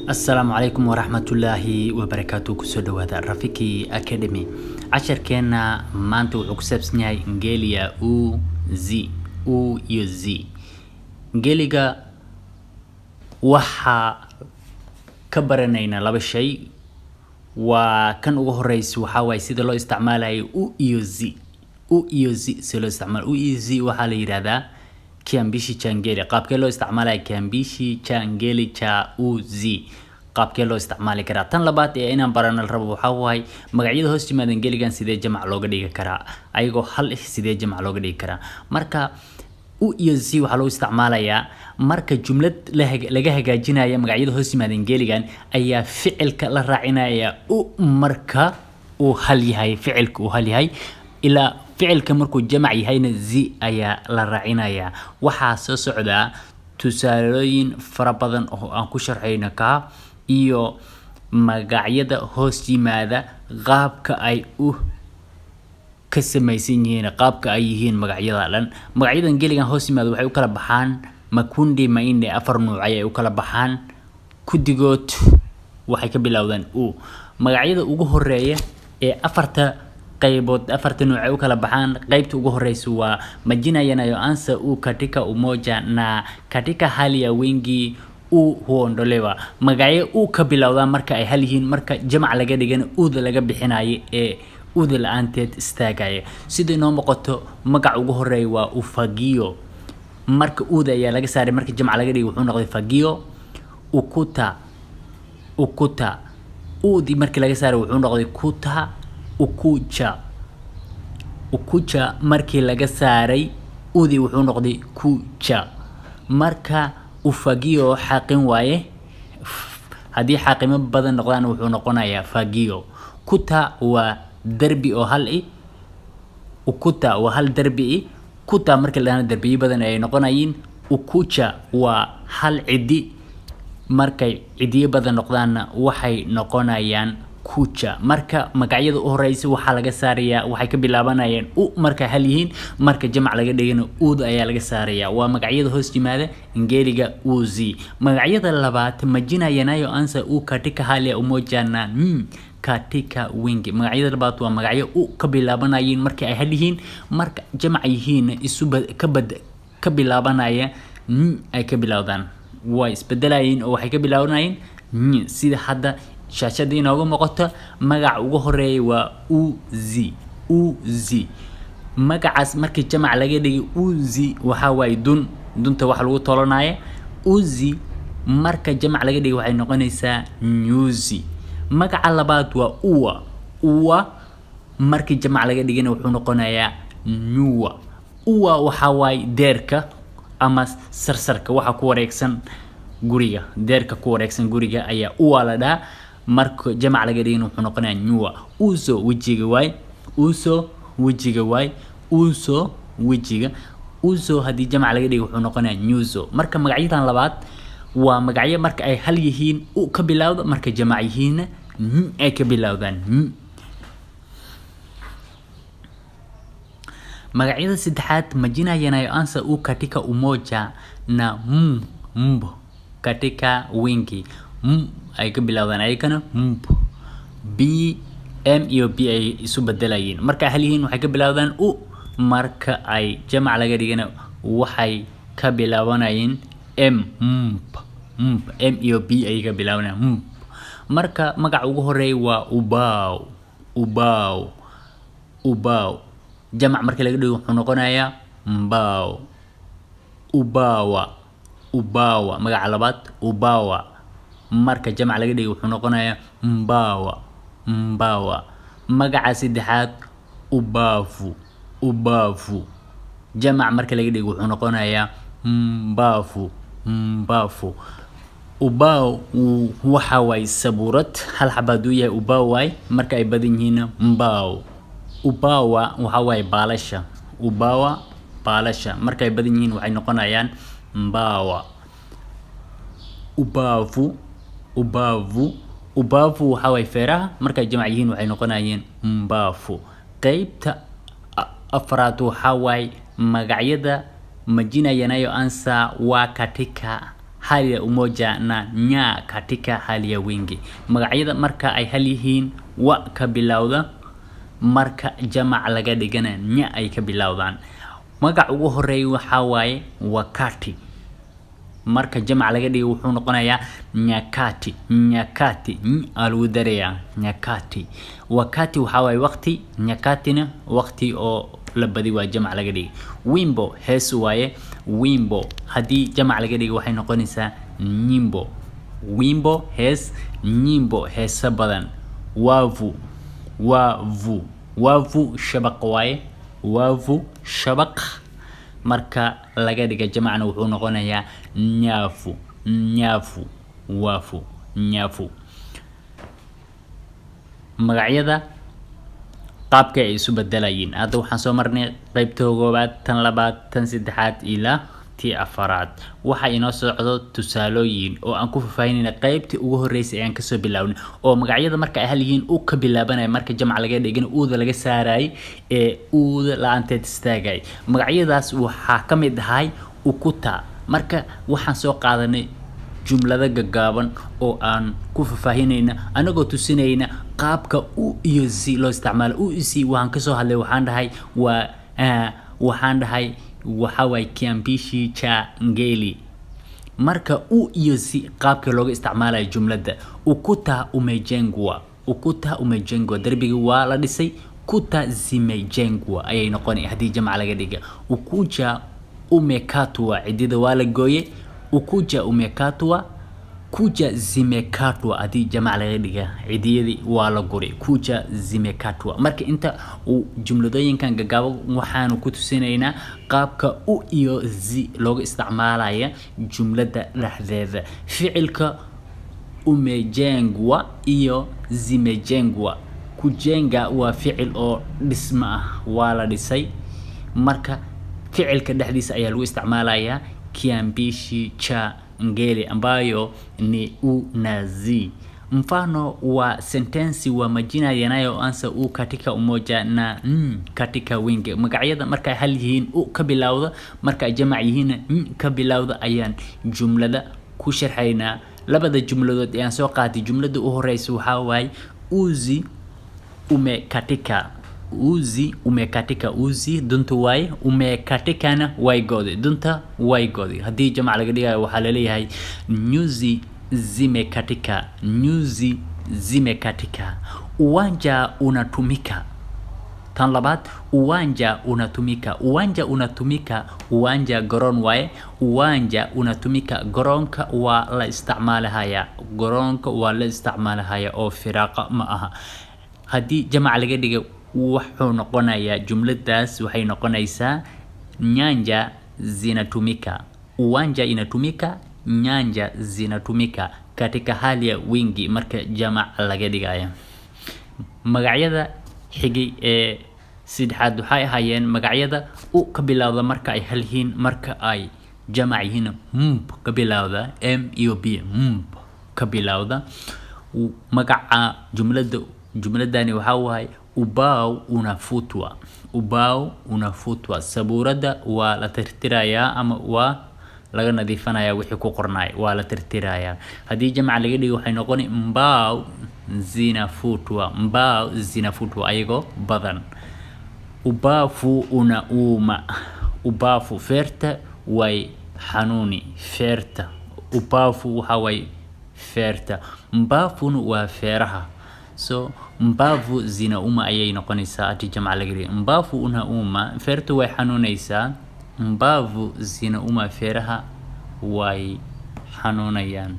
السلام عليكم ورحمة الله وبركاته كسودو هذا رفيقي أكاديمي عشر كنا مانتو عكسبسني إنجيليا أو زي أو يزي إنجيليا وحا كبرنينا لابا شيء وكان ugu horeysi waxa way sida loo isticmaalayo u yuzi sida loo isticmaalo u yuzi waxa la yiraahdaa kiambishi changeli qaabkee loo isticmaalayo kiambishi changeli cha uzi qaabkee loo isticmaali karaa tan labaad ee inaan barano rabo waxa way magacyada hoos yimaadeen geligan sidee jamac looga dhigi karaa ayagoo hal sidee jamac looga dhigi karaa marka u yuzi waxa loo isticmaalayaa marka jumlad laga hagaajinayo magacyada hoos yimaadeen geligan ayaa ficilka la raacinaya u marka uu hal yahay ficilka uu hal yahay ila ficilka markuu jamac yahayna zi ayaa la raacinaya waxa soo socda tusaalooyin fara badan oo aan ku sharxayno ka iyo magacyada hoos yimaada qaabka ay u ka samaysan yihiin qaabka ay yihiin magacyada dhan magacyadan geligan hoos yimaada waxay u kala baxaan makundi maine afar nooc ay u kala baxaan kudigood waxay ka bilowdaan u magacyada ugu horeeya ee afarta qaybood afarta nooc ay u kala baxaan qaybta ugu horeysa waa majina yanayoanza u katika umoja na katika hali ya wingi u huondolewa magacyo u ka bilowdaan marka ay hal yihiin marka jamac laga dhigana uda laga bixinayo ee uda la'aanteed istaagaya sida inoo muuqato magac ugu horeeya waa ufagio marka uda ayaa laga saaray marka jamac laga dhigay wuxuu noqday fagio ukuta udi markii laga saaray wuxuu noqday kuta ukucha markii laga saaray udi wuxuu noqday kucha marka ufagio xaqin waaye hadii xaqimo badan noqdaan wuxuu noqonayaa fagio kuta waa darbi oo hal ukuta waa hal darbi kuta markii la darbiyo badan ay noqonayeen ukucha waa hal cidi markay cidiyo badan noqdaana waxay noqonayaan kucha marka magacyada u horeysa waxa laga saaraya waxay ka bilaabanayaan u marka hal yihiin marka jamac laga dhigana uud ayaa laga saaraya waa magacyada hoos yimaada ingeliga uzi magacyada labaad majina yanayoanza u katika hali ya umoja na katika wingi magacyada labaad waa magacyo u ka bilaabanayeen marka ay hal yihiin marka jamac yihiin ka bilaabanaya ay ka bilowdaan way isbedelayeen oo waxay ka bilaabanayeen sida hadda shaashada inooga muuqato magac ugu horeeyay waa uzi magacaas markii jamac laga dhigay uzi waxa way dunta wax lagu tolanayo uzi marka jamac laga dhigay waxay noqonaysaa nyuzi magaca labaad waa uwa markii jamac laga dhigayna wuxuu noqonayaa nyuwa waxa way deerka ama sarsarka waxa ku wareegsan guriga deerka ku wareegsan guriga ayaa uwa la dhahaa marka jamac laga dhigay wuxuu noqonayaa nyuwa uso wajiga uso hadii jamac laga dhigay wuxuu noqonayaa nyuso marka magacyadan labaad waa magacyo marka ay hal yihiin u ka bilowdo marka jamac yihiin ay ka bilowdaan magacyada saddexaad majina yanayoanza u katika umoja na katika wingi ay ka bilowdaan ayagana b m iyo b ay isu bedelayeen marka hal yihiin waxay ka bilowdaan u marka ay jamac laga dhigana waxay ka bilaabanayeen m iyo b ay ka bilaabanayaan marka magac ugu horeeya waa ubaw jamac marka laga dhigo wuxuu noqonayaa ubawa magaca labaad ubawa marka jamac laga dhigay wuxuu noqonayaa mbawa magaca saddexaad ubavu jamac marka laga dhigay wuxuu noqonayaa mbafu ubaw waxa way sabuurad hal xabaad u yahay ubaw way marka ay badan yihiin ubawa waxa way baalasha marka ay badan yihiin waxay noqonayaan mbawa ubavu waxa way feeraha marka ay jamac yihiin waxay noqonayaan mbafu qaybta afraad waxa way magacyada majina yanayoanza waa katika hali ya umoja na nya katika hali ya wingi. Magacyada marka ay hal yihiin wa ka bilowda, marka jamac laga dhigana nya ay ka bilowdaan. Magac ugu horeeyo waxa waaye wakati. Marka jamac laga dhigo wuxuu noqonayaa nyakati. Nyakati lagu dareeyaa nyakati. Wakati waxa waaye waqti, nyakatina waqti oo la badi waa jamac laga dhigo. Wimbo hees waaye. Wimbo hadii jamac laga dhigo waxay noqonaysaa nyimbo. Wimbo hees, nyimbo heesa badan. Wavu, wavu, wavu shabaq waaye. Wavu shabaq. Marka laga dhiga jamacna wuxuu noqonayaa nyafu. Nyafu, wafu, nyafu. Magacyada qaabka ay isu bedelayeen hadda waxaan soo marnay qaybta koobaad, tan labaad, tan saddexaad ilaa tii afaraad. Waxa inoo socdo tusaalooyin oo aan ku faahfaahinayna qaybtii ugu horeysay aan ka soo bilawnay oo magacyada marka ay hal yihiin u ka bilaabanay marka jamac laga dhigin uuda laga saaray ee uuda la'aanteed istaagay. Magacyadaas waxa ka mid ahay ukuta. Marka waxaan soo qaadanay jumlada gaagaaban oo aan ku faahfaahinayna anagoo tusinayna qaabka u iyo z loo isticmaalo. U z waan ka soo hadlay waxaan dhahay waxaan dhahay waxa way kiambishi cha ngeli. Marka u iyo z qaabka looga isticmaalayo jumlada ukuta umejengwa. Ukuta umejengwa darbiga waa la dhisay. Kuta zimejengwa ayay noqonay hadii jamac laga dhiga. Ukuja umekatwa cidida waa la gooyay. Ukuja umekatwa. Kuja zimekatwa hadii jamac laga dhiga cidiyadii waa la guray. Kuja zimekatwa. Marka inta uu jumladooyinkan gagaabo waxaanu ku tusinaynaa qaabka u iyo z looga isticmaalayo jumlada dhexdeeda. Ficilka umejengwa iyo zimejengwa. Kujenga waa ficil oo dhisma ah, waa la dhisay. Marka ficilka dhexdiisa ayaa lagu isticmaalayaa kiambishi cha ngeli ambayo ni u na z. Mfano wa sentensi wa majina yanayoanza u katika umoja na katika wingi. Magacyada marka ay hal yihiin u ka bilowda, marka ay jamac yihiin ka bilowda ayaan jumlada ku sharxaynaa. Labada jumladood ayaan soo qaatay. Jumlada u horeysa waxa waaye uzi umekatika. Uzi umekatika. Uzi dunta waaye, umekatikana way go'day. Dunta way go'day. Hadii jamac laga dhigayo waxa la leeyahay nyuzi zimekatika. Nyuzi zimekatika. Uwanja unatumika. Tan labaad uwanja unatumika. Uwanja unatumika. Uwanja garoon waaye. Uwanja unatumika. Garoonka waa la isticmaalahaya. Garoonka waa la isticmaalahaya oo firaaqa ma aha. Hadii jamac laga dhigo wuxuu noqonayaa jumladaas waxay noqonaysaa nyanja zinatumika. Uwanja inatumika. Nyanja zinatumika katika hali ya wingi marka jamac laga dhigayo. Magacyada xigay ee saddexaad waxay ahaayeen magacyada u ka bilowda marka ay hal yihiin, marka ay jamac yihiin ka bilowda m iyo b ka bilowda. Magaca jumladani waxa waaye ubao unafutwa. Ubao unafutwa. Sabuurada waa la tirtirayaa ama waa laga nadiifanayaa wixii ku qornay waa la tirtirayaa. Hadii jamac laga dhigo waxay noqoni mbao zinafutwa. Mbao zinafutwa ayago badan. Ubafu unauma. Ubafu feerta way xanuuni. Feerta ubafu waxa way feerta. Mbafunu waa feeraha. So mbavu zinauma ayay noqonaysaa hadii jamac laga dhigo. Mbafu unauma feerta way xanuunaysaa. Mbavu zinauma feeraha way xanuunayaan.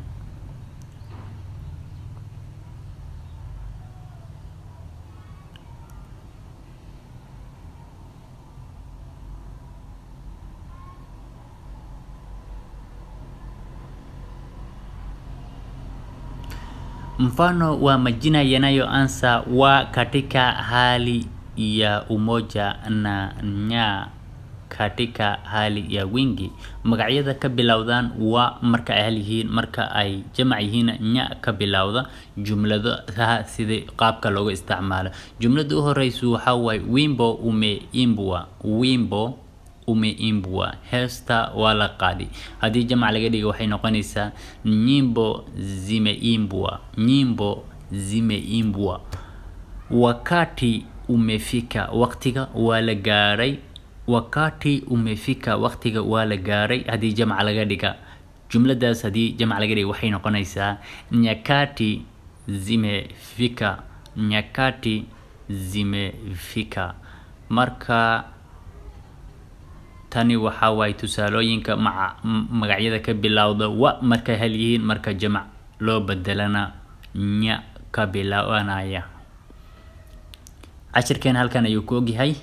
Mfano wa majina yanayoanza wa katika hali ya umoja na nya katika hali ya wingi. Magacyada ka bilowdaan wa marka ay hal yihiin, marka ay jamac yihiin nya ka bilowda. Jumlada sida qaabka looga isticmaalo. Jumlada u horeysa waxa way wimbo umeimbwa. Wimbo umeimbwa. Heesta waa la qaadi. Haddii jamac laga dhigo waxay noqonaysaa nyimbo zimeimbwa. Nyimbo zimeimbwa. Wakati umefika, waqtiga waa la gaaray. Wakati umefika, waqtiga waa la gaaray. Haddii jamac laga dhiga jumladaas haddii jamac laga dhigo waxay noqonaysaa nyakati zimefika. Nyakati zimefika. Marka tani waxa way tusaalooyinka magacyada ka bilowda wa marka hal yihiin, marka jamac loo bedelana nya ka bilaabanaya. cashirkeen halkan ayuu ku ogyahay.